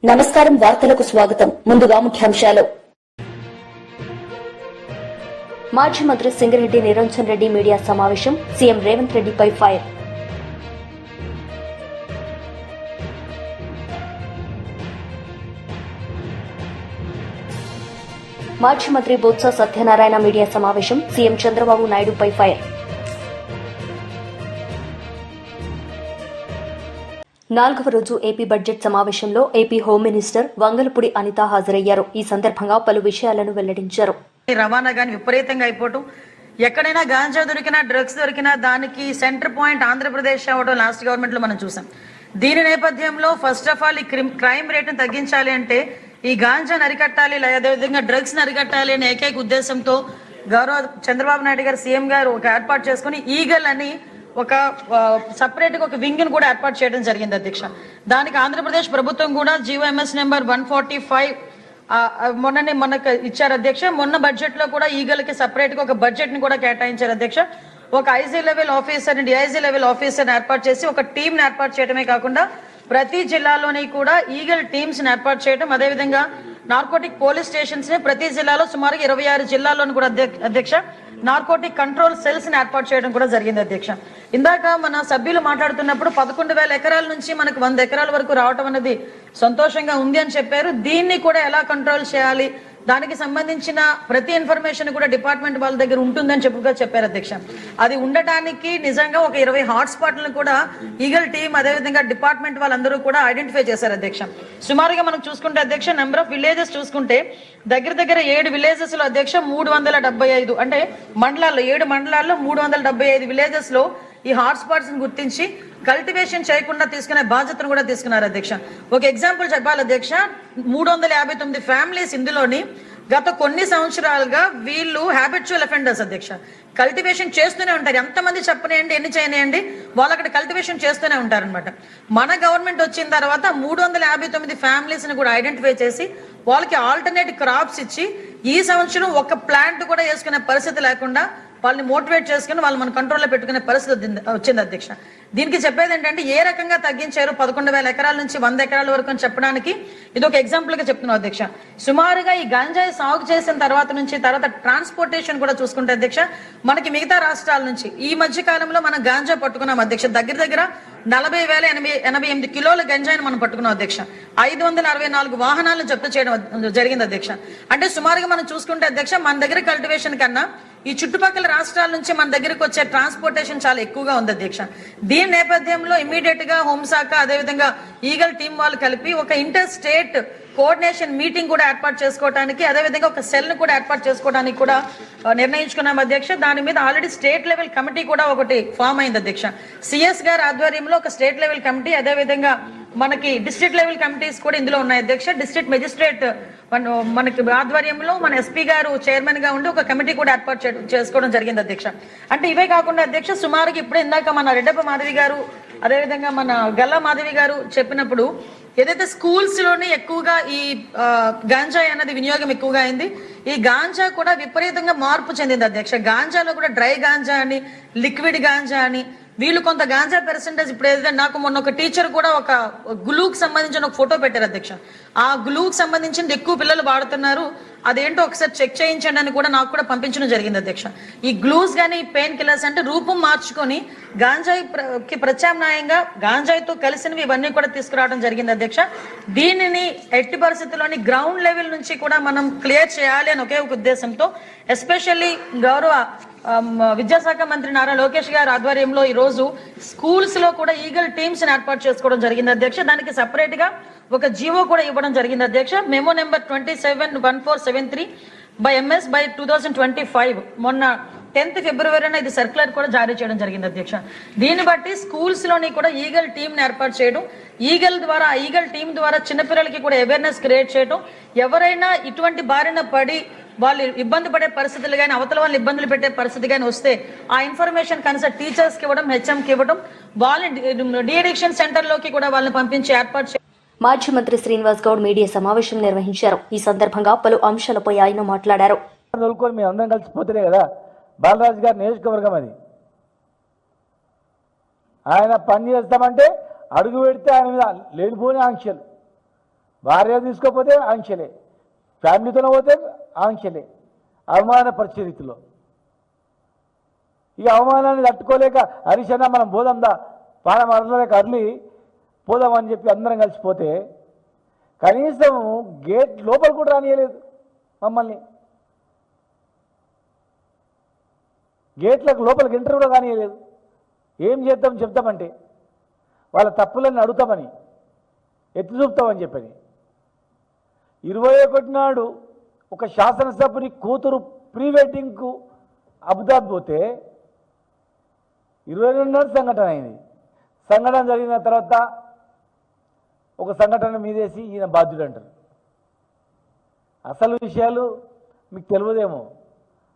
నమస్కారం వార్తలకు స్వాగతం. ముందుగా ముఖ్యాంశాలు. మాజీ మంత్రి సింగిరెడ్డి నిరంజన్ రెడ్డి మీడియా సమావేశం. సీఎం రేవంత్ రెడ్డిపై ఫైర్. మాజీ మంత్రి బొత్స సత్యనారాయణ మీడియా సమావేశం. సీఎం చంద్రబాబు నాయుడుపై ఫైర్. 4వ రోజు ఏపీ బడ్జెట్ సమావేశంలో AP home minister Vangalapudi Anitha హాజరయ్యారు. ఈ సందర్భంగా పలు విషయాలను వెల్లడించారు. రవాణా గాని విపరీతంగా అయిపోవటం, ఎక్కడైనా గాంజా దొరికినా డ్రగ్స్ దొరికినా దానికి సెంటర్ పాయింట్ ఆంధ్రప్రదేశ్ అవడం లాస్ట్ గవర్నమెంట్ లో మనం చూసాం. దీని నేపథ్యంలో ఫస్ట్ ఆఫ్ ఆల్ ఈ క్రైమ్ రేట్ను తగ్గించాలి అంటే ఈ గాంజా నరికట్టాలి, అదేవిధంగా డ్రగ్స్ నరికట్టాలి అనే ఏకైక ఉద్దేశంతో గౌరవ చంద్రబాబు నాయుడు గారు సీఎం గారు ఒక ఏర్పాటు చేసుకుని ఈగల్ అని ఒక సపరేట్ గా ఒక వింగ్ ను కూడా ఏర్పాటు చేయడం జరిగింది అధ్యక్ష. దానికి ఆంధ్రప్రదేశ్ ప్రభుత్వం కూడా జీవోఎంఎస్ నెంబర్ 145 మొన్ననే మనకు ఇచ్చారు అధ్యక్ష. మొన్న బడ్జెట్ లో కూడా ఈగల్ కి సపరేట్ గా ఒక బడ్జెట్ ని కూడా కేటాయించారు అధ్యక్ష. ఒక IG level officer, DIG level officer ఏర్పాటు చేసి ఒక టీం ని ఏర్పాటు చేయడమే కాకుండా ప్రతి జిల్లాలోని కూడా ఈగల్ టీమ్స్ ని ఏర్పాటు చేయడం, అదేవిధంగా నార్కోటిక్ పోలీస్ స్టేషన్స్ ని ప్రతి జిల్లాలో సుమారుగా 26 జిల్లాల్లోని కూడా అధ్యక్ష నార్కోటిక్ కంట్రోల్ సెల్స్ ని ఏర్పాటు చేయడం కూడా జరిగింది అధ్యక్ష. ఇందాక మన సభ్యులు మాట్లాడుతున్నప్పుడు 11,000 ఎకరాల నుంచి మనకు 100 ఎకరాల వరకు రావడం అనేది సంతోషంగా ఉంది అని చెప్పారు. దీన్ని కూడా ఎలా కంట్రోల్ చేయాలి, దానికి సంబంధించిన ప్రతి ఇన్ఫర్మేషన్ కూడా డిపార్ట్మెంట్ వాళ్ళ దగ్గర ఉంటుందని చెప్పారు అధ్యక్ష. అది ఉండటానికి నిజంగా ఒక 20 హాట్స్పాట్లను కూడా ఈగల్ టీం అదేవిధంగా డిపార్ట్మెంట్ వాళ్ళందరూ కూడా ఐడెంటిఫై చేశారు అధ్యక్ష. సుమారుగా మనం చూసుకుంటే అధ్యక్ష నెంబర్ ఆఫ్ విలేజెస్ చూసుకుంటే దగ్గర 7 విలేజెస్ లో అధ్యక్ష 375 అంటే మండలాల్లో 7 మండలాల్లో 375 విలేజెస్ లో ఈ హాట్స్పాట్స్ ని గుర్తించి కల్టివేషన్ చేయకుండా తీసుకునే బాధ్యతను కూడా తీసుకున్నారు అధ్యక్ష. ఒక ఎగ్జాంపుల్ చెప్పాలి అధ్యక్ష, 359 ఫ్యామిలీస్ ఇందులోని గత కొన్ని సంవత్సరాలుగా వీళ్ళు హ్యాబిచువల్ అఫెండర్స్ అధ్యక్ష. కల్టివేషన్ చేస్తూనే ఉంటారు. ఎంతమంది చెప్పనేయండి, ఎన్ని చేయనేయండి, వాళ్ళు అక్కడ కల్టివేషన్ చేస్తూనే ఉంటారనమాట. మన గవర్నమెంట్ వచ్చిన తర్వాత 359 ఫ్యామిలీస్ ని కూడా ఐడెంటిఫై చేసి వాళ్ళకి ఆల్టర్నేట్ క్రాప్స్ ఇచ్చి ఈ సంవత్సరం ఒక ప్లాంట్ కూడా వేసుకునే పరిస్థితి లేకుండా వాళ్ళని మోటివేట్ చేసుకుని వాళ్ళు మన కంట్రోల్లో పెట్టుకునే పరిస్థితి వచ్చింది అధ్యక్ష. దీనికి చెప్పేది ఏంటంటే ఏ రకంగా తగ్గించారు 11,000 ఎకరాల నుంచి 100 ఎకరాల వరకు అని చెప్పడానికి ఇది ఒక ఎగ్జాంపుల్ గా చెప్తున్నాం అధ్యక్ష. సుమారుగా ఈ గంజాయి సాగు చేసిన తర్వాత ట్రాన్స్పోర్టేషన్ కూడా చూసుకుంటే అధ్యక్ష మనకి మిగతా రాష్ట్రాల నుంచి ఈ మధ్య కాలంలో మనం గాంజా పట్టుకున్నాం అధ్యక్ష. దగ్గర 40,088 కిలోల గంజాయిని మనం పట్టుకున్నాం అధ్యక్ష. 564 వాహనాలను జప్తు చేయడం జరిగింది అధ్యక్ష. అంటే సుమారుగా మనం చూసుకుంటే అధ్యక్ష మన దగ్గర కల్టివేషన్ కన్నా ఈ చుట్టుపక్కల రాష్ట్రాల నుంచి మన దగ్గరకు వచ్చే ట్రాన్స్పోర్టేషన్ చాలా ఎక్కువగా ఉంది అధ్యక్ష. దీని నేపథ్యంలో ఇమీడియట్ గా హోంశాఖ అదేవిధంగా ఈగల్ టీం వాళ్ళు కలిపి ఒక ఇంటర్ స్టేట్ కోఆర్డినేషన్ మీటింగ్ కూడా ఏర్పాటు చేసుకోవడానికి, అదేవిధంగా ఒక సెల్ ను కూడా ఏర్పాటు చేసుకోవడానికి కూడా నిర్ణయించుకున్నాం అధ్యక్ష. దాని మీద ఆల్రెడీ స్టేట్ లెవెల్ కమిటీ కూడా ఒకటి ఫామ్ అయింది అధ్యక్ష. సిఎస్ గారి ఆధ్వర్యంలో ఒక స్టేట్ లెవెల్ కమిటీ, అదేవిధంగా మనకి డిస్ట్రిక్ట్ లెవెల్ కమిటీస్ కూడా ఇందులో ఉన్నాయి అధ్యక్ష. డిస్ట్రిక్ట్ మెజిస్ట్రేట్ మనకి ఆధ్వర్యంలో మన ఎస్పీ గారు చైర్మన్ గా ఉండి ఒక కమిటీ కూడా ఏర్పాటు చేసుకోవడం జరిగింది అధ్యక్ష. అంటే ఇవే కాకుండా అధ్యక్ష సుమారుగా ఇప్పుడు ఇందాక మన రెడ్డప్ప మాధవి గారు అదేవిధంగా మన గల్లా మాధవి గారు చెప్పినప్పుడు ఏదైతే స్కూల్స్ లోనే ఎక్కువగా ఈ గాంజాయి అన్నది వినియోగం ఎక్కువగా అయింది, ఈ గాంజా కూడా విపరీతంగా మార్పు చెందింది అధ్యక్ష. గాంజాలో కూడా డ్రై గాంజా అని, లిక్విడ్ గాంజా అని, వీళ్ళు కొంత గాంజా పర్సెంటేజ్ ఇప్పుడు ఏదైతే నాకు మొన్న ఒక టీచర్ కూడా ఒక గ్లూకి సంబంధించిన ఒక ఫోటో పెట్టారు అధ్యక్ష. ఆ గ్లూకి సంబంధించింది ఎక్కువ పిల్లలు వాడుతున్నారు, అదేంటో ఒకసారి చెక్ చేయించండి అని కూడా నాకు కూడా పంపించడం జరిగింది అధ్యక్ష. ఈ గ్లూస్ గానీ పెయిన్ కిల్లర్స్ అంటే రూపం మార్చుకొని గాంజాయికి ప్రత్యామ్నాయంగా గాంజాయితో కలిసినవి ఇవన్నీ కూడా తీసుకురావడం జరిగింది అధ్యక్ష. దీనిని ఎట్టి పరిస్థితుల్లోని గ్రౌండ్ లెవెల్ నుంచి కూడా మనం క్లియర్ చేయాలి అని ఒకే ఒక ఉద్దేశంతో ఎస్పెషల్లీ గౌరవ విద్యాశాఖ మంత్రి నారా లోకేష్ గారి ఆధ్వర్యంలో ఈ రోజు స్కూల్స్ లో కూడా ఈగల్ టీమ్స్ ని ఏర్పాటు చేసుకోవడం జరిగింది అధ్యక్ష. దానికి సపరేట్ గా ఒక జీవో కూడా ఇవ్వడం జరిగింది అధ్యక్ష. Memo number 271473 by MS by 2025 మొన్న 10th ఫిబ్రవరిన ఇది సర్క్యులర్ కూడా జారీ చేయడం జరిగింది అధ్యక్ష. దీన్ని బట్టి స్కూల్స్ లోని కూడా ఈగల్ టీమ్ ని ఏర్పాటు చేయడం, ఈగల్ టీం ద్వారా చిన్నపిల్లలకి కూడా అవేర్నెస్ క్రియేట్ చేయడం, ఎవరైనా ఇటువంటి బారిన పడి వాళ్ళు ఇబ్బంది పడే పరిస్థితులు కానీ అవతల వాళ్ళు ఇబ్బందులు పెట్టే పరిస్థితి కానీ వస్తే ఆ ఇన్ఫర్మేషన్ కనీసం టీచర్స్ కి ఇవ్వడం, హెచ్ఎంకి ఇవ్వడం, వాళ్ళని డిఅడిక్షన్ సెంటర్ లోకి కూడా వాళ్ళని పంపించి ఏర్పాటు. మాజీ మంత్రి శ్రీనివాస్ గౌడ్ మీడియా సమావేశం నిర్వహించారు. ఈ సందర్భంగా పలు అంశాలపై ఆయన మాట్లాడారు. మీ అందరం కలిసిపోతేనే కదా బాలరాజు గారి నియోజకవర్గం అది. ఆయన పని చేస్తామంటే అడుగు పెడితే ఆయన మీద లేనిపోని ఆంక్షలు. భార్య తీసుకోకపోతే ఆంక్షలే, ఫ్యామిలీతోనే పోతే ఆంక్షలే, అవమానపరిచే రీతిలో. ఈ అవమానాన్ని తట్టుకోలేక హరీష్ మనం పోదాందా పానం అరలేక అరలి పోదామని చెప్పి అందరం కలిసిపోతే కనీసం గేట్ లోపల కూడా రానియలేదు మమ్మల్ని. గేట్లకు లోపలికి ఎంటర్ కూడా కానియలేదు. ఏం చేద్దాం చెప్తామంటే వాళ్ళ తప్పులన్నీ అడుగుతామని, ఎత్తి చూపుతామని చెప్పని. 21 నాడు ఒక శాసనసభ్యుని కూతురు ప్రీ వెడ్డింగ్కు అబుదాబి పోతే 22 నాడు సంఘటన అయింది. సంఘటన జరిగిన తర్వాత ఒక సంఘటన మీదేసి ఈయన బాధ్యుడు అంటారు. అసలు విషయాలు మీకు తెలియదేమో.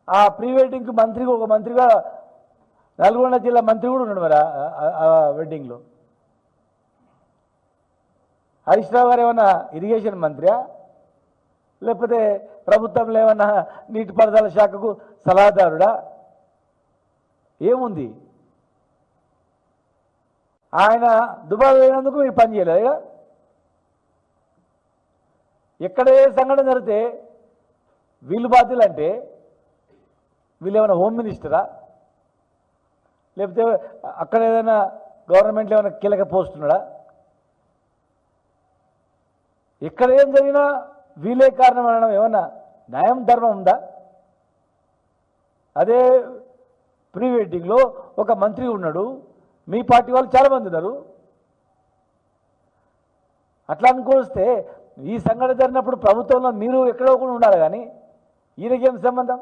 ఆ ప్రీ వెడ్డింగ్కి ఒక మంత్రిగా నల్గొండ జిల్లా మంత్రి కూడా ఉన్నాడు మరి ఆ వెడ్డింగ్లో. హరీష్ రావు గారు ఏమన్నా ఇరిగేషన్ మంత్రియా, లేకపోతే ప్రభుత్వంలో ఏమన్నా నీటిపారుదల శాఖకు సలహాదారుడా? ఏముంది? ఆయన దుబాయ్ పోయినందుకు మీరు పని చేయలేదు. ఎక్కడే సంఘటన జరిగితే వీళ్ళు బాధ్యులు అంటే వీళ్ళు ఏమైనా హోమ్ మినిస్టరా, లేకపోతే అక్కడ ఏదైనా గవర్నమెంట్లో ఏమైనా కీలక పోస్ట్ ఉన్నాడా? ఎక్కడ ఏం జరిగినా వీలే కారణం అనడం ఏమన్నా న్యాయం ధర్మం ఉందా? అదే ప్రీ వెడ్డింగ్లో ఒక మంత్రి ఉన్నాడు, మీ పార్టీ వాళ్ళు చాలామంది ఉన్నారు. అట్లా అనుకోస్తే ఈ సంఘటన జరిగినప్పుడు ప్రభుత్వంలో మీరు ఎక్కడో కూడా ఉండాలి, కానీ ఈయనకేం సంబంధం?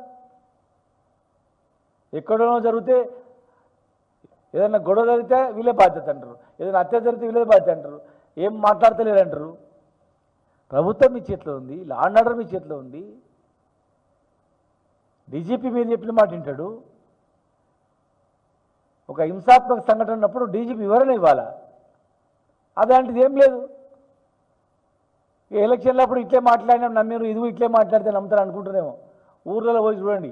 ఎక్కడో జరిగితే ఏదైనా గొడవ జరిగితే వీళ్ళే బాధ్యత అంటారు, ఏదైనా హత్య జరిగితే వీళ్ళే బాధ్యత అంటారు, ఏం మాట్లాడతలేరు అంటారు. ప్రభుత్వం మీ చేతిలో ఉంది, లా అండ్ ఆర్డర్ మీ చేతిలో ఉంది. డీజీపీ మీరు చెప్పిన మాట వింటాడు. ఒక హింసాత్మక సంఘటన ఉన్నప్పుడు డీజీపీ వివరణ ఇవ్వాలా? అలాంటిది ఏం లేదు. ఎలక్షన్లో అప్పుడు ఇట్లే మాట్లాడినాం నమ్మిరు, ఇది ఇట్లే మాట్లాడితే నమ్ముతారు అనుకుంటున్నామో. ఊర్లలో పోయి చూడండి,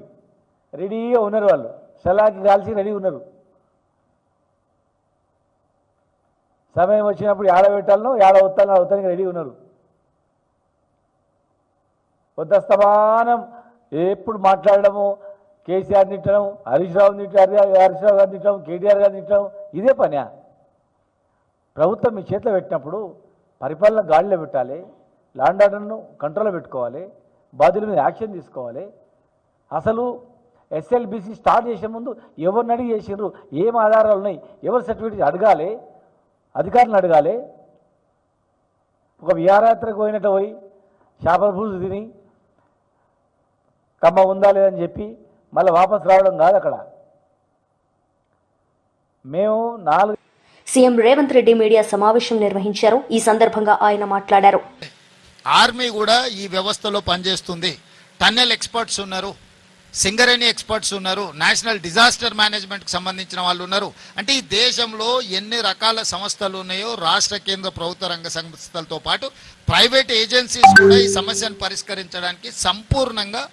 రెడీగా ఉన్నారు వాళ్ళు, సలాకి కాల్చి రెడీ ఉన్నారు. సమయం వచ్చినప్పుడు ఏడ పెట్టాలనో ఏడ వస్తానో అవుతానికి రెడీ ఉన్నారు. వద్దస్తమానం ఎప్పుడు మాట్లాడడము, కేసీఆర్ తిట్టడం, హరీష్ రావు గారిని తిట్టడం, కేటీఆర్ గారిని తిట్టడం, ఇదే పనా? ప్రభుత్వం మీ చేతిలో పెట్టినప్పుడు పరిపాలన గాడిలో పెట్టాలి, లా అండ్ ఆర్డర్ను కంట్రోల్లో పెట్టుకోవాలి, బాధ్యుల మీద యాక్షన్ తీసుకోవాలి. అసలు ఎస్ఎల్బిసి స్టార్ట్ చేసే ముందు ఎవరిని అడిగి చేసిండ్రు, ఏం ఆధారాలు ఉన్నాయి, ఎవరు సర్టిఫికేట్ అడగాలి, అధికారులను అడగాలి. ఒక విహారయాత్రకు పోయినట్టు పోయి చేపల పులుసు తిని కమ్మ ఉందా లేదని చెప్పి మళ్ళీ వాపసు రావడం కాదు. అక్కడ మేము సీఎం రేవంత్ రెడ్డి మీడియా సమావేశం నిర్వహించారు. ఈ సందర్భంగా ఆయన మాట్లాడారు. ఆర్మీ కూడా ఈ వ్యవస్థలో పనిచేస్తుంది. టన్నెల్ ఎక్స్పర్ట్స్ ఉన్నారు, సింగరేణి ఎక్స్పర్ట్స్ ఉన్నారు, నేషనల్ డిజాస్టర్ మేనేజ్మెంట్కి సంబంధించిన వాళ్ళు ఉన్నారు. అంటే ఈ దేశంలో ఎన్ని రకాల సంస్థలు ఉన్నాయో రాష్ట్ర కేంద్ర ప్రభుత్వ రంగ సంస్థలతో పాటు ప్రైవేట్ ఏజెన్సీస్ కూడా ఈ సమస్యను పరిష్కరించడానికి సంపూర్ణంగా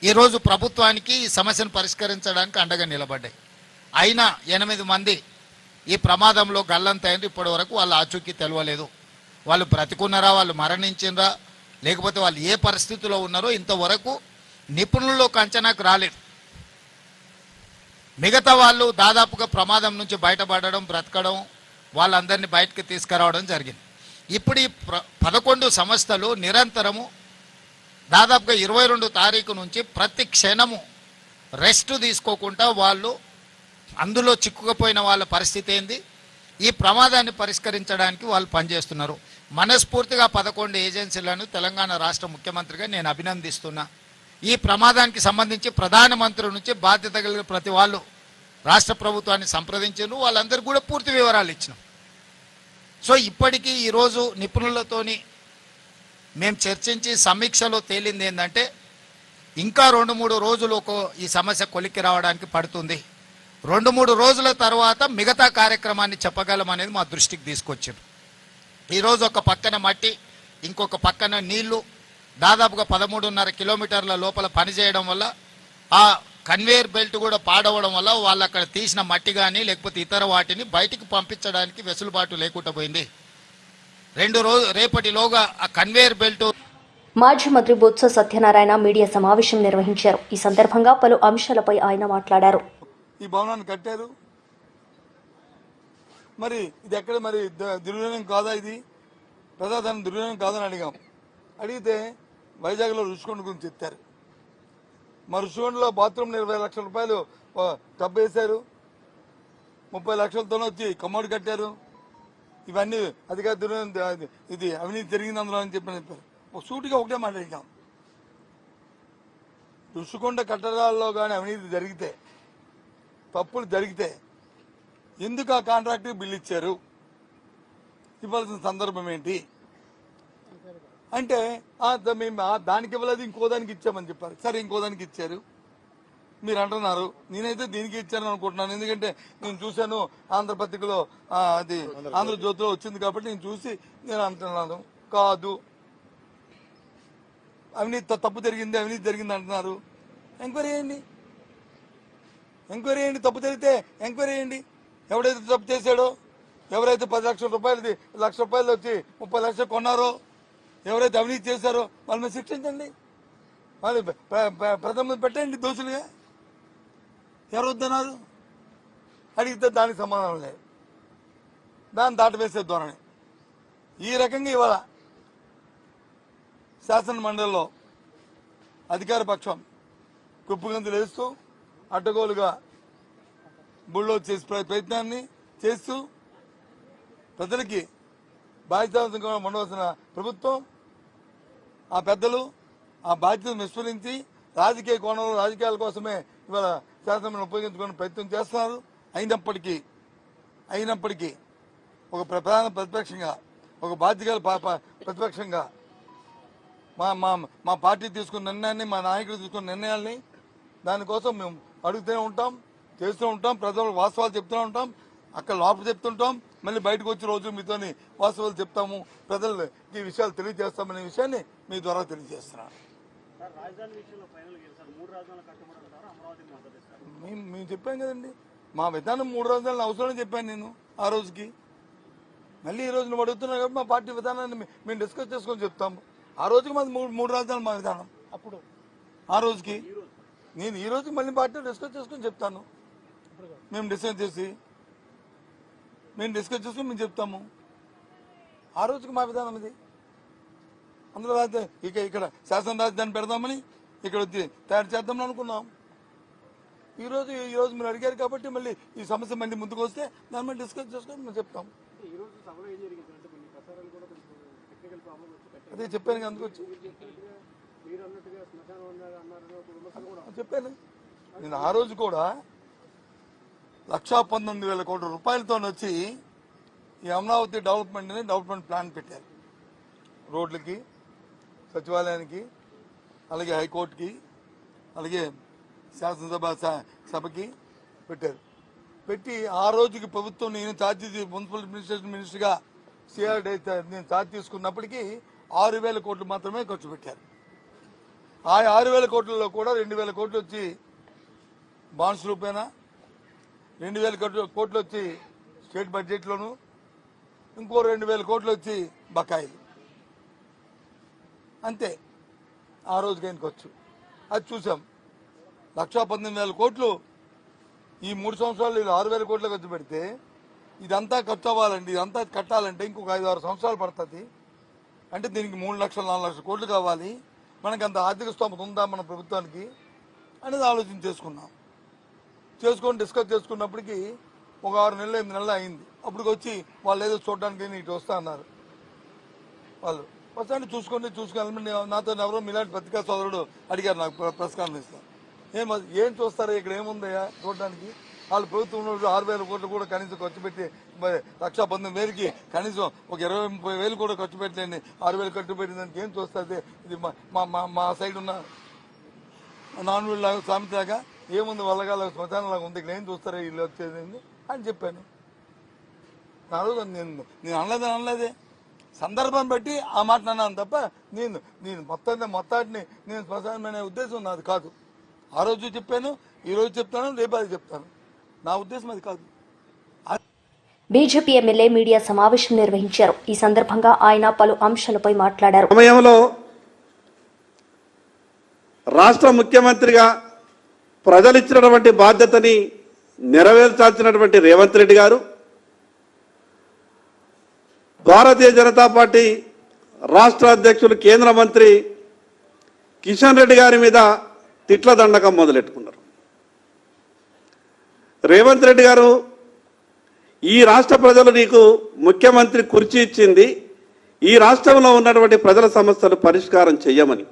ఈరోజు ప్రభుత్వానికి ఈ సమస్యను పరిష్కరించడానికి అండగా నిలబడ్డాయి. అయినా 8 మంది ఈ ప్రమాదంలో గల్లంతైంది. ఇప్పటి వరకు వాళ్ళ ఆచూకీ తెలియలేదు. వాళ్ళు బ్రతికున్నారా, వాళ్ళు మరణించినరా, లేకపోతే వాళ్ళు ఏ పరిస్థితిలో ఉన్నారో ఇంతవరకు నిపుణుల్లోకి అంచనాకు రాలేదు. మిగతా వాళ్ళు దాదాపుగా ప్రమాదం నుంచి బయటపడడం, బ్రతకడం, వాళ్ళందరినీ బయటకు తీసుకురావడం జరిగింది. ఇప్పుడు ఈ 11 సంస్థలు నిరంతరము దాదాపుగా 22 తారీఖు నుంచి ప్రతి క్షణము రెస్ట్ తీసుకోకుండా వాళ్ళు అందులో చిక్కుకుపోయిన వాళ్ళ పరిస్థితి ఏంది, ఈ ప్రమాదాన్ని పరిష్కరించడానికి వాళ్ళు పనిచేస్తున్నారు. మనస్ఫూర్తిగా 11 ఏజెన్సీలను తెలంగాణ రాష్ట్ర ముఖ్యమంత్రిగా నేను అభినందిస్తున్నా. ఈ ప్రమాదానికి సంబంధించి ప్రధానమంత్రి నుంచి బాధ్యత కలిగిన ప్రతి వాళ్ళు రాష్ట్ర ప్రభుత్వాన్ని సంప్రదించారు. వాళ్ళందరికీ కూడా పూర్తి వివరాలు ఇచ్చినాం. సో ఇప్పటికీ ఈరోజు నిపుణులతోని మేము చర్చించి సమీక్షలో తేలింది ఏంటంటే ఇంకా 2-3 రోజులు ఈ సమస్య కొలిక్కి రావడానికి పడుతుంది. 2-3 రోజుల తర్వాత మిగతా కార్యక్రమాన్ని చెప్పగలం అనేది మా దృష్టికి తీసుకొచ్చారు. ఈరోజు ఒక పక్కన మట్టి, ఇంకొక పక్కన నీళ్లు, దాదాపుగా 13.5 కిలోమీటర్ల లోపల పనిచేయడం వల్ల ఆ కన్వేయర్ బెల్ట్ కూడా పాడవడం వల్ల వాళ్ళు అక్కడ తీసిన మట్టి కానీ లేకపోతే ఇతర వాటిని బయటికి పంపించడానికి వెసులుబాటు లేకుండా పోయింది. రేపటిలోగా ఆ కన్వేయర్ బెల్ట్. మాజీ మంత్రి బొత్స సత్యనారాయణ మీడియా సమావేశం నిర్వహించారు. ఈ సందర్భంగా పలు అంశాలపై ఆయన మాట్లాడారు. ఈ భవనాన్ని కట్టారు, మరి ఇది ఎక్కడ మరి దుర్వినియోగం కాదా? ఇది ప్రజాధనం దుర్వినియోగం కాదని అడిగితే వైజాగ్లో రుషికొండ గురించి చెప్తారు. మా రుషికొండలో బాత్రూమ్ 20 లక్షల రూపాయలు టబ్ వేశారు, 30 లక్షలతోనే వచ్చి కమోడ్ కట్టారు. ఇవన్నీ అధికార దుర్వినియోగం, ఇది అవినీతి జరిగింది అందులో అని చెప్పారు. సూటిగా ఒకటే మాట్లాడినాం, రుషికొండ కట్టడాల్లో కానీ అవినీతి జరిగితే, తప్పులు జరిగితే ఎందుకు ఆ కాంట్రాక్ట్ బిల్లు ఇచ్చారు, ఇవ్వాల్సిన సందర్భం ఏంటి అంటే మేము దానికి ఇవ్వలేదు ఇంకో దానికి ఇచ్చామని చెప్పారు. సరే ఇంకో దానికి ఇచ్చారు మీరు అంటున్నారు, నేనైతే దీనికి ఇచ్చాను అనుకుంటున్నాను. ఎందుకంటే నేను చూశాను ఆంధ్రపత్రికలో, అది ఆంధ్రజ్యోతిలో వచ్చింది కాబట్టి నేను చూసి నేను అంటున్నాను. కాదు, అవినీతి తప్పు జరిగింది, అవినీతి జరిగింది అంటున్నారు. ఎంక్వైరీ చేయండి, ఎంక్వైరీ చేయండి. తప్పు జరిగితే ఎంక్వైరీ చేయండి. ఎవడైతే తప్పు చేశాడో, ఎవరైతే 10 లక్షల రూపాయలది 1 లక్ష రూపాయలు వచ్చి 30 లక్షలు కొన్నారో, ఎవరైతే అవినీతి చేశారో వాళ్ళని శిక్షించండి, వాళ్ళు ప్రథమ పెట్టండి దోషులుగా. ఎవరు వద్దన్నారు? అడిగితే దానికి సమాధానం లేదు, దాన్ని దాటవేసే ధోరణి. ఈ రకంగా ఇవాళ శాసన మండలిలో అధికార పక్షం కుప్పగంతులు వేస్తూ అడ్డగోలుగా బుల్లో చేసే ప్రయత్నాన్ని చేస్తూ ప్రజలకి బాధ్యతగా ఉండవలసిన ప్రభుత్వం, ఆ పెద్దలు ఆ బాధ్యతను విస్మరించి రాజకీయ కోణంలో రాజకీయాల కోసమే ఇవాళ శాసనం ఉపయోగించుకునే ప్రయత్నం చేస్తున్నారు. అయినప్పటికీ ఒక ప్రధాన ప్రతిపక్షంగా, ఒక బాధ్యత ప్రతిపక్షంగా మా పార్టీ తీసుకున్న నిర్ణయాన్ని, మా నాయకులు తీసుకున్న నిర్ణయాల్ని దానికోసం మేము అడుగుతూనే ఉంటాం, చేస్తూ ఉంటాం, ప్రజలకు వాస్తవాలు చెప్తూనే ఉంటాం. అక్కడ లోపల చెప్తుంటాం, మళ్ళీ బయటకు వచ్చే రోజు మీతోని వాస్తవాలు చెప్తాము, ప్రజలకి ఈ విషయాలు తెలియజేస్తామనే విషయాన్ని మీ ద్వారా తెలియజేస్తున్నాను. మేము చెప్పాం కదండి, మా విధానం 3 రాజధానులు అవసరం చెప్పాను నేను ఆ రోజుకి. మళ్ళీ ఈ రోజు నువ్వు అడుగుతున్నావు కాబట్టి మా పార్టీ విధానాన్ని మేము డిస్కస్ చేసుకొని చెప్తాము. ఆ రోజుకి మాది 3 రాజధానులు మా విధానం. అప్పుడు ఆ రోజుకి నేను ఈ రోజుకి మళ్ళీ పార్టీ డిస్కస్ చేసుకొని చెప్తాను. మేము డిస్కస్ చేసి మేము చెప్తాము. ఆ రోజుకి మా విధానం ఇది. అందులో ఇక్కడ శాసన రాజధాని పెడదామని ఇక్కడ వచ్చి తయారు చేద్దామని అనుకున్నాం. ఈ రోజు మీరు అడిగారు కాబట్టి మళ్ళీ ఈ సమస్య మళ్ళీ ముందుకు వస్తే దాని మీద డిస్కస్ చేసుకొని మేము చెప్తాం. అదే చెప్పాను, అందుకు వచ్చి చెప్పాను నేను. ఆ రోజు కూడా 1,19,000 కోట్ల రూపాయలతో వచ్చి ఈ అమరావతి డెవలప్మెంట్ ప్లాన్ పెట్టారు. రోడ్లకి, సచివాలయానికి, అలాగే హైకోర్టుకి, అలాగే శాసనసభకి పెట్టారు. పెట్టి ఆ రోజుకి ప్రభుత్వం, నేను మున్సిపల్ అడ్మినిస్ట్రేషన్ మినిస్టర్గా సిఆర్డీ నేను ఛార్జ్ తీసుకున్నప్పటికీ 6,000 కోట్లు మాత్రమే ఖర్చు పెట్టారు. ఆ 6,000 కోట్లలో కూడా 2,000 కోట్లు వచ్చి బాండ్స్ రూపేనా, 2,000 కోట్లు వచ్చి స్టేట్ బడ్జెట్లోను, ఇంకో 2,000 కోట్లు వచ్చి బకాయిలు. అంతే ఆ రోజుకి ఆయన ఖర్చు. అది చూసాం. 1,19,000 కోట్లు ఈ 3 సంవత్సరాలు 6,000 కోట్లు ఖర్చు పెడితే ఇదంతా ఖర్చు అవ్వాలండి, ఇదంతా కట్టాలంటే ఇంకొక 5-6 సంవత్సరాలు పడుతుంది. అంటే దీనికి 3 లక్షలు 4 లక్షల కోట్లు కావాలి. మనకు అంత ఆర్థిక స్తోమత ఉందా మన ప్రభుత్వానికి అనేది ఆలోచన చేసుకొని డిస్కస్ చేసుకున్నప్పటికీ ఒక 6 నెలలు 8 నెలలు అయింది. అప్పటికి వచ్చి వాళ్ళు ఏదో చూడడానికి ఇటు వస్తా అన్నారు. వాళ్ళు వస్తాను చూసుకొని నాతో ఎవరో మీలాంటి పత్రికా సోదరుడు అడిగారు నాకు ప్రెస్ కాన్ఫరెన్స్ లో, ఏం చూస్తారా ఇక్కడ ఏముందయ్యా చూడడానికి? వాళ్ళు ప్రభుత్వంలో 6,000 కోట్లు కూడా కనీసం ఖర్చు పెట్టి 1,19,000కి కనీసం ఒక 20-30,000 కూడా ఖర్చు పెట్టలేండి. 6,000 ఖర్చు పెట్టిందానికి ఏం చూస్తుంది? ఇది మా సైడ్ ఉన్న నాన్ లాగా సామెతలాగా ఏముంది, వల్లగాల శ్మశానంలాగా ఉంది, ఇక్కడ ఏం చూస్తారా వీళ్ళు వచ్చేది అని చెప్పాను. ఆ రోజు నేను అనలేదే, సందర్భం బట్టి ఆ మాట అన్నాను తప్ప నేను మొత్తాన్ని నేను శ్మశానం అనే ఉద్దేశం నాది కాదు. ఆ రోజు చెప్పాను, ఈ రోజు చెప్తాను, రేపు అది చెప్తాను. నా ఉద్దేశం అది కాదు. బీజేపీ ఎమ్మెల్యే మీడియా సమావేశం నిర్వహించారు. ఈ సందర్భంగా ఆయన పలు అంశాలపై మాట్లాడారు. సమయంలో రాష్ట్ర ముఖ్యమంత్రిగా ప్రజలిచ్చినటువంటి బాధ్యతని నెరవేర్చాల్సినటువంటి రేవంత్ రెడ్డి గారు భారతీయ జనతా పార్టీ రాష్ట్ర అధ్యక్షులు కేంద్ర మంత్రి కిషన్ రెడ్డి గారి మీద తిట్ల దండకం మొదలెట్టుకున్నారు. రేవంత్ రెడ్డి గారు, ఈ రాష్ట్ర ప్రజలు నీకు ముఖ్యమంత్రి కుర్చీ ఇచ్చింది ఈ రాష్ట్రంలో ఉన్నటువంటి ప్రజల సమస్యలు పరిష్కారం చెయ్యమని.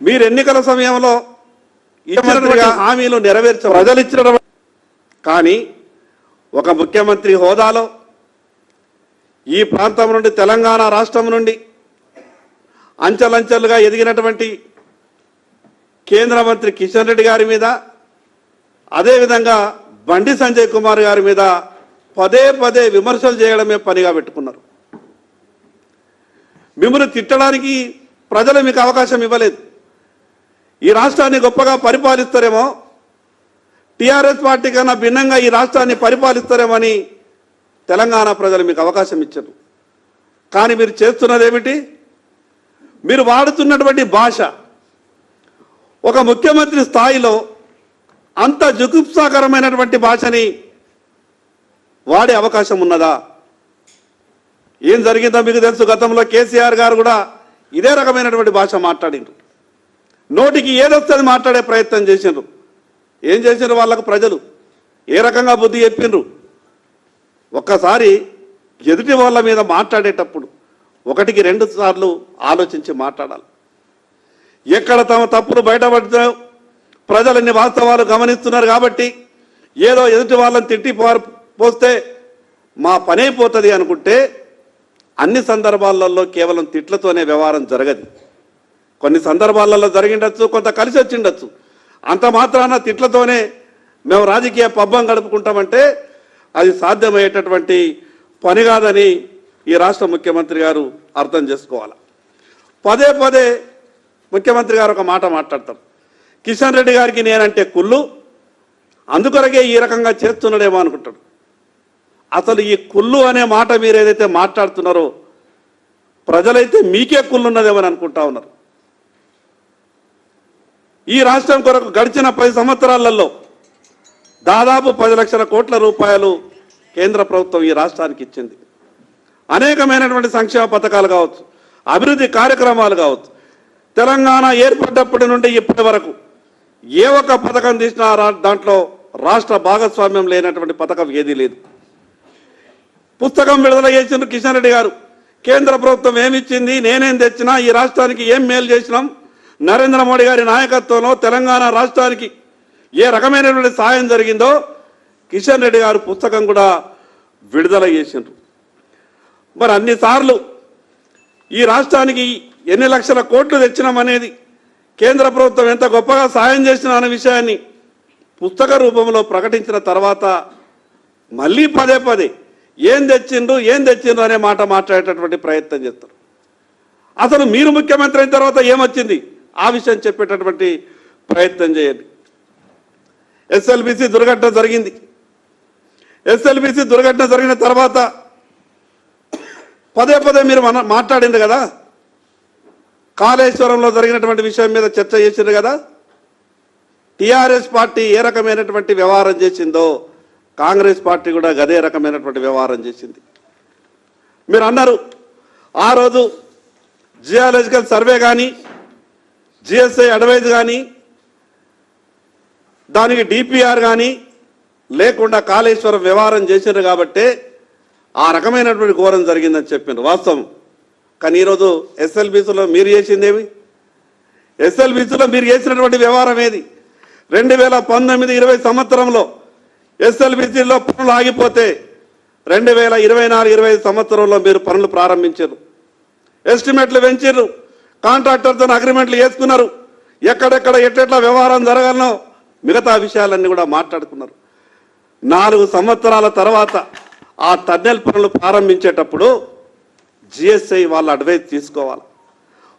మీరు ఎన్నికల సమయంలో ఇచ్చినటువంటి హామీలు నెరవేర్చ ప్రజలు ఇచ్చిన, కానీ ఒక ముఖ్యమంత్రి హోదాలో ఈ ప్రాంతం నుండి తెలంగాణ రాష్ట్రం నుండి అంచెలంచెలుగా ఎదిగినటువంటి కేంద్ర మంత్రి కిషన్ రెడ్డి గారి మీద, అదేవిధంగా బండి సంజయ్ కుమార్ గారి మీద పదే పదే విమర్శలు చేయడమే పనిగా పెట్టుకున్నారు. మిమ్మల్ని తిట్టడానికి ప్రజలు మీకు అవకాశం ఇవ్వలేదు. ఈ రాష్ట్రాన్ని గొప్పగా పరిపాలిస్తారేమో, టీఆర్ఎస్ పార్టీ కన్నా భిన్నంగా ఈ రాష్ట్రాన్ని పరిపాలిస్తారేమో అని తెలంగాణ ప్రజలు మీకు అవకాశం ఇచ్చారు. కానీ మీరు చేస్తున్నది ఏమిటి? మీరు వాడుతున్నటువంటి భాష ఒక ముఖ్యమంత్రి స్థాయిలో అంత జుగుప్సాకరమైనటువంటి భాషని వాడే అవకాశం ఉన్నదా? ఏం జరిగిందో మీకు తెలుసు. గతంలో కేసీఆర్ గారు కూడా ఇదే రకమైనటువంటి భాష మాట్లాడిండ్రు. నోటికి ఏదొస్తుంది మాట్లాడే ప్రయత్నం చేసిండ్రు. ఏం చేసిండ్రు? వాళ్ళకు ప్రజలు ఏ రకంగా బుద్ధి చెప్పిండ్రు? ఒక్కసారి ఎదుటి వాళ్ళ మీద మాట్లాడేటప్పుడు 1-2 సార్లు ఆలోచించి మాట్లాడాలి. ఎక్కడ తమ తప్పులు బయటపడితే ప్రజలన్ని వాస్తవాలు గమనిస్తున్నారు కాబట్టి ఏదో ఎదుటి వాళ్ళని తిట్టి పోస్తే మా పని అయిపోతుంది అనుకుంటే అన్ని సందర్భాలలో కేవలం తిట్లతోనే వ్యవహారం జరగదు. కొన్ని సందర్భాలలో జరిగిండొచ్చు, కొంత కలిసి వచ్చిండొచ్చు. అంత మాత్రాన తిట్లతోనే మేము రాజకీయ పబ్బం గడుపుకుంటామంటే అది సాధ్యమయ్యేటటువంటి పని కాదని ఈ రాష్ట్ర ముఖ్యమంత్రి గారు అర్థం చేసుకోవాలి. పదే పదే ముఖ్యమంత్రి గారు ఒక మాట మాట్లాడతారు. కిషన్ రెడ్డి గారికి నేనంటే కుళ్ళు, అందుకొరకే ఈ రకంగా చేస్తున్నాడేమో అనుకుంటాడు. అసలు ఈ కుళ్ళు అనే మాట మీరు ఏదైతే మాట్లాడుతున్నారో ప్రజలైతే మీకే కుళ్ళున్నదేమని అనుకుంటా ఉన్నారు. ఈ రాష్ట్రం కొరకు గడిచిన 10 సంవత్సరాలలో దాదాపు 10 లక్షల కోట్ల రూపాయలు కేంద్ర ప్రభుత్వం ఈ రాష్ట్రానికి ఇచ్చింది. అనేకమైనటువంటి సంక్షేమ పథకాలు కావచ్చు, అభివృద్ధి కార్యక్రమాలు కావచ్చు. తెలంగాణ ఏర్పడ్డప్పటి నుండి ఇప్పటి వరకు ఏ ఒక్క పథకం తీసినా దాంట్లో రాష్ట్ర భాగస్వామ్యం లేనటువంటి పథకం ఏదీ లేదు. పుస్తకం విడుదల చేసిన కిషన్ రెడ్డి గారు, కేంద్ర ప్రభుత్వం ఏమిచ్చింది, నేనేం తెచ్చినా, ఈ రాష్ట్రానికి ఏం మేలు చేసినాం, నరేంద్ర మోడీ గారి నాయకత్వంలో తెలంగాణ రాష్ట్రానికి ఏ రకమైనటువంటి సాయం జరిగిందో కిషన్ రెడ్డి గారు పుస్తకం కూడా విడుదల చేసిండ్రు. మరి అన్నిసార్లు ఈ రాష్ట్రానికి ఎన్ని లక్షల కోట్లు తెచ్చినామనేది, కేంద్ర ప్రభుత్వం ఎంత గొప్పగా సాయం చేసిన అనే విషయాన్ని పుస్తక రూపంలో ప్రకటించిన తర్వాత మళ్ళీ పదే పదే ఏం తెచ్చిండ్రు అనే మాట మాట్లాడేటటువంటి ప్రయత్నం చేస్తారు. అసలు మీరు ముఖ్యమంత్రి అయిన తర్వాత ఏమొచ్చింది ఆ విషయం చెప్పేటటువంటి ప్రయత్నం చేయండి. ఎస్ఎల్బిసి దుర్ఘటన జరిగింది. ఎస్ఎల్బిసి దుర్ఘటన జరిగిన తర్వాత పదే పదే మీరు మాట్లాడింది కదా, కాళేశ్వరంలో జరిగినటువంటి విషయం మీద చర్చ చేసిండ్రు కదా. టీఆర్ఎస్ పార్టీ ఏ రకమైనటువంటి వ్యవహారం చేసిందో కాంగ్రెస్ పార్టీ కూడా అదే రకమైనటువంటి వ్యవహారం చేసింది. మీరు అన్నారు ఆ రోజు జియాలజికల్ సర్వే కానీ, జిఎస్ఐ అడ్వైజ్ కానీ, దానికి డిపిఆర్ కానీ లేకుండా కాళేశ్వరం వ్యవహారం చేసిండ్రు కాబట్టే ఆ రకమైనటువంటి ఘోరం జరిగిందని చెప్పిండ్రు. వాస్తవం. కానీ ఈరోజు ఎస్ఎల్బిసిలో మీరు చేసిందేమి? ఎస్ఎల్బిసిలో మీరు చేసినటువంటి వ్యవహారం ఏది? 2019-20 సంవత్సరంలో ఎస్ఎల్బిసిలో పనులు ఆగిపోతే 2024-25 సంవత్సరంలో మీరు పనులు ప్రారంభించారు. ఎస్టిమేట్లు పెంచారు, కాంట్రాక్టర్తో అగ్రిమెంట్లు చేసుకున్నారు, ఎక్కడెక్కడ ఎట్లా వ్యవహారం జరగాలనో మిగతా విషయాలన్నీ కూడా మాట్లాడుకున్నారు. 4 సంవత్సరాల తర్వాత ఆ టన్నెల్ పనులు ప్రారంభించేటప్పుడు జిఎస్ఐ వాళ్ళ అడ్వైజ్ తీసుకోవాలి.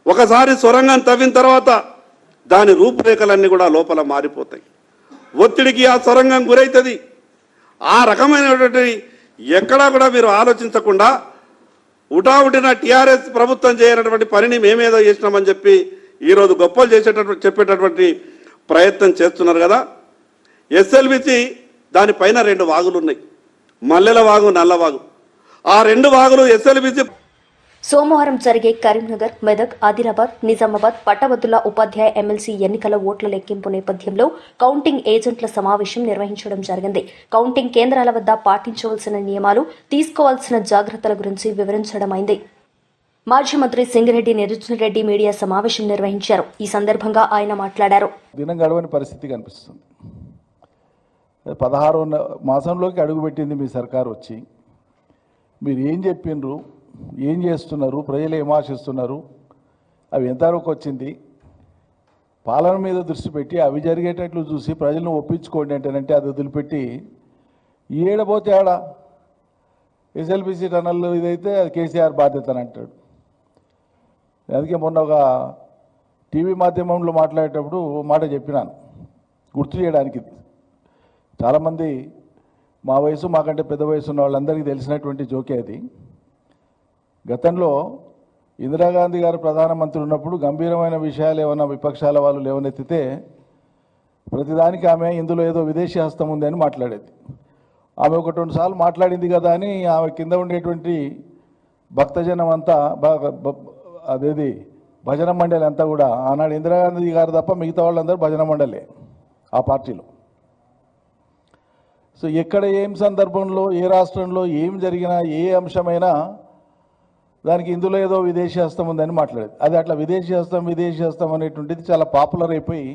ఒకసారి సొరంగం తవ్విన తర్వాత దాని రూపురేఖలన్నీ కూడా లోపల మారిపోతాయి. ఒత్తిడికి ఆ సొరంగం గురవుతుంది. ఆ రకమైనటువంటి ఎక్కడా కూడా మీరు ఆలోచించకుండా ఉటావుటిన టీఆర్ఎస్ ప్రభుత్వం చేయనటువంటి పనిని మేమేదో చేసినామని చెప్పి ఈరోజు గొప్పలు చెప్పేటటువంటి ప్రయత్నం చేస్తున్నారు కదా. ఎస్ఎల్బిసి దానిపైన 2 వాగులు ఉన్నాయి, మల్లెల వాగు, నల్లవాగు. ఆ 2 వాగులు ఎస్ఎల్బిసి సోమవారం జరిగే కరీంనగర్, మెదక్, ఆదిలాబాద్, నిజామాబాద్ పట్టభద్రుల ఉపాధ్యాయ ఎమ్మెల్సీ ఎన్నికల ఓట్ల లెక్కింపు నేపథ్యంలో కౌంటింగ్ ఏజెంట్ల సమావేశం నిర్వహించడం జరిగింది. కౌంటింగ్ కేంద్రాల వద్ద పాటించవలసిన నియమాలు, తీసుకోవాల్సిన జాగ్రత్తల గురించి వివరించడమైంది. మాజీ మంత్రి సింగిరెడ్డి నిరంజన్ రెడ్డి మీడియా సమావేశం నిర్వహించారు. ఈ సందర్భంగా ఆయన మాట్లాడారు. దినం గడవని పరిస్థితి కనిపిస్తుంది. 16వ మాసంలోకి అడుగుపెట్టింది మీ సర్కారు వచ్చి. మీరు ఏం చెప్పిండ్రు, ఏం చేస్తున్నారు, ప్రజలు ఏం ఆశిస్తున్నారు, అవి ఎంతవరకు వచ్చింది? పాలన మీద దృష్టి పెట్టి అవి జరిగేటట్లు చూసి ప్రజలను ఒప్పించుకోండి అంటేనంటే అది వదిలిపెట్టి ఏడబోతే ఆడ ఎస్ఎల్బిసి టనల్ ఇదైతే అది కేసీఆర్ బాధ్యత అని అంటాడు. అందుకే మొన్న ఒక టీవీ మాధ్యమంలో మాట్లాడేటప్పుడు మాట చెప్పినాను గుర్తు చేయడానికి. చాలామంది మా వయసు, మాకంటే పెద్ద వయసు ఉన్న వాళ్ళందరికీ తెలిసినటువంటి జోకే అది. గతంలో ఇందిరాగాంధీ గారు ప్రధానమంత్రి ఉన్నప్పుడు గంభీరమైన విషయాలు ఏమన్నా విపక్షాల వాళ్ళు లేవనెత్తితే ప్రతిదానికి ఆమె ఇందులో ఏదో విదేశీ హస్తం ఉంది అని మాట్లాడేది. ఆమె 1-2 సార్లు మాట్లాడింది కదా అని ఆమె కింద ఉండేటువంటి భక్తజనం అంతా అదేది భజన మండలి అంతా కూడా ఆనాడు ఇందిరాగాంధీ గారు తప్ప మిగతా వాళ్ళందరూ భజన మండలే ఆ పార్టీలో. సో ఎక్కడ ఏం సందర్భంలో, ఏ రాష్ట్రంలో ఏం జరిగినా, ఏ అంశమైనా దానికి ఇందులో ఏదో విదేశీ హస్తం ఉందని మాట్లాడేది. అది అట్లా విదేశీ హస్తం అనేటువంటిది చాలా పాపులర్ అయిపోయి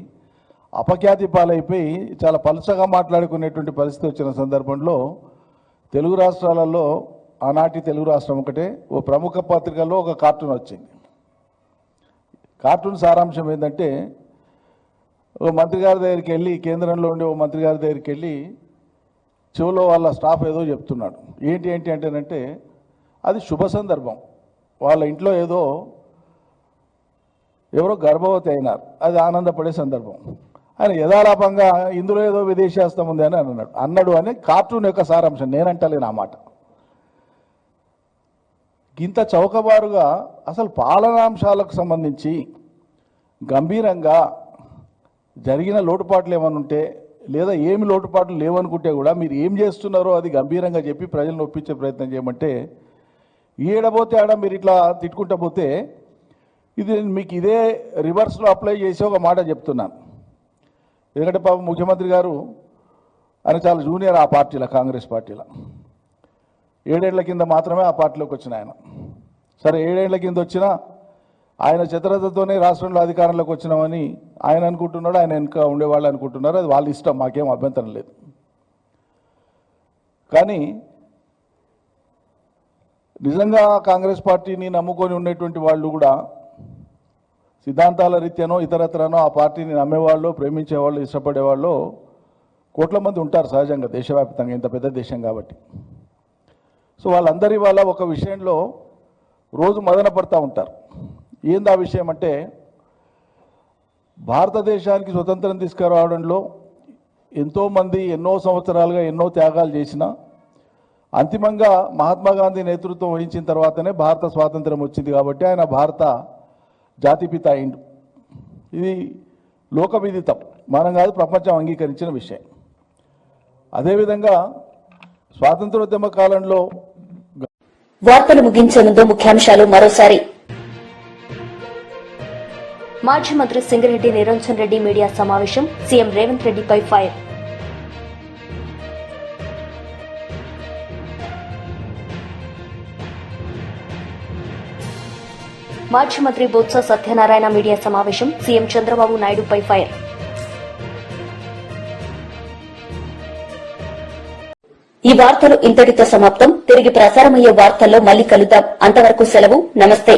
అపఖ్యాతి పాలైపోయి చాలా పలుచగా మాట్లాడుకునేటువంటి పరిస్థితి వచ్చిన సందర్భంలో తెలుగు రాష్ట్రాలలో ఆనాటి తెలుగు రాష్ట్రం ఒకటే ఓ ప్రముఖ పత్రికల్లో ఒక కార్టూన్ వచ్చింది. కార్టూన్ సారాంశం ఏంటంటే ఓ మంత్రి గారి దగ్గరికి వెళ్ళి, కేంద్రంలో ఉండే ఓ మంత్రి గారి దగ్గరికి వెళ్ళి చెవులో వాళ్ళ స్టాఫ్ ఏదో చెప్తున్నాడు. ఏంటి అంటేనంటే అది శుభ సందర్భం, వాళ్ళ ఇంట్లో ఎవరో గర్భవతి అయినారు, అది ఆనందపడే సందర్భం. ఆయన యథాలాపంగా ఇందులో ఏదో విదేశీ హస్తం ఉంది అని అన్నాడు అని కార్టూన్ యొక్క సారాంశం. నేనంటలేను ఆ మాట. ఇంత చౌకబారుగా అసలు పాలనాంశాలకు సంబంధించి గంభీరంగా జరిగిన లోటుపాట్లు ఏమైనా ఉంటే, లేదా ఏమి లోటుపాట్లు లేవనుకుంటే కూడా మీరు ఏం చేస్తున్నారో అది గంభీరంగా చెప్పి ప్రజలను ఒప్పించే ప్రయత్నం చేయమంటే ఏడబోతే ఆడ మీరు ఇట్లా తిట్టుకుంటా పోతే ఇది మీకు ఇదే రివర్స్లో అప్లై చేసి ఒక మాట చెప్తున్నాను. ఎందుకంటే పాపం ముఖ్యమంత్రి గారు ఆయన చాలా జూనియర్ ఆ పార్టీలో, కాంగ్రెస్ పార్టీలో. 7 ఏళ్ల కింద మాత్రమే ఆ పార్టీలోకి వచ్చిన ఆయన. సరే 7 ఏళ్ల కింద వచ్చినా ఆయన చతురతతోనే రాష్ట్రంలో అధికారంలోకి వచ్చినామని ఆయన అనుకుంటున్నాడు, ఆయన వెనుక ఉండేవాళ్ళు అనుకుంటున్నారు. అది వాళ్ళ ఇష్టం, మాకేం అభ్యంతరం లేదు. కానీ నిజంగా కాంగ్రెస్ పార్టీని నమ్ముకొని ఉండేటువంటి వాళ్ళు కూడా సిద్ధాంతాల రీత్యానో ఇతరత్రనో ఆ పార్టీని నమ్మేవాళ్ళు, ప్రేమించేవాళ్ళు, ఇష్టపడేవాళ్ళు కోట్ల మంది ఉంటారు సహజంగా దేశవ్యాప్తంగా, ఇంత పెద్ద దేశం కాబట్టి. సో వాళ్ళందరి వల్ల ఒక విషయంలో రోజు మదన పడుతూ ఉంటారు. ఏంది ఆ విషయం అంటే, భారతదేశానికి స్వతంత్రం తీసుకురావడంలో ఎంతోమంది ఎన్నో సంవత్సరాలుగా ఎన్నో త్యాగాలు చేసినా అంతిమంగా మహాత్మా గాంధీ నేతృత్వం వహించిన తర్వాతనే భారత స్వాతంత్రం వచ్చింది. కాబట్టి ఆయన భారత జాతిపిత అయిండు. ఇది లోకవిదితం, మనం కాదు, ప్రపంచం అంగీకరించిన విషయం. అదేవిధంగా స్వాతంత్రోద్యమ కాలంలో వార్తలు ముగించే ముందు ముఖ్యాంశాలు మరోసారి. మాజీ మంత్రి సింగిరెడ్డి నిరంజన్ రెడ్డి మీడియా సమావేశం, సీఎం రేవంత్ రెడ్డిపై ఫైర్. మాజీ మంత్రి బొత్స సత్యనారాయణ మీడియా సమావేశం, సీఎం చంద్రబాబు నాయుడుపై ఫైర్. ఈ వార్తలు ఇంతటితో సమాప్తం. తిరిగి ప్రసారమయ్యే వార్తల్లో మళ్లీ కలుద్దాం. అంతవరకు సెలవు. నమస్తే.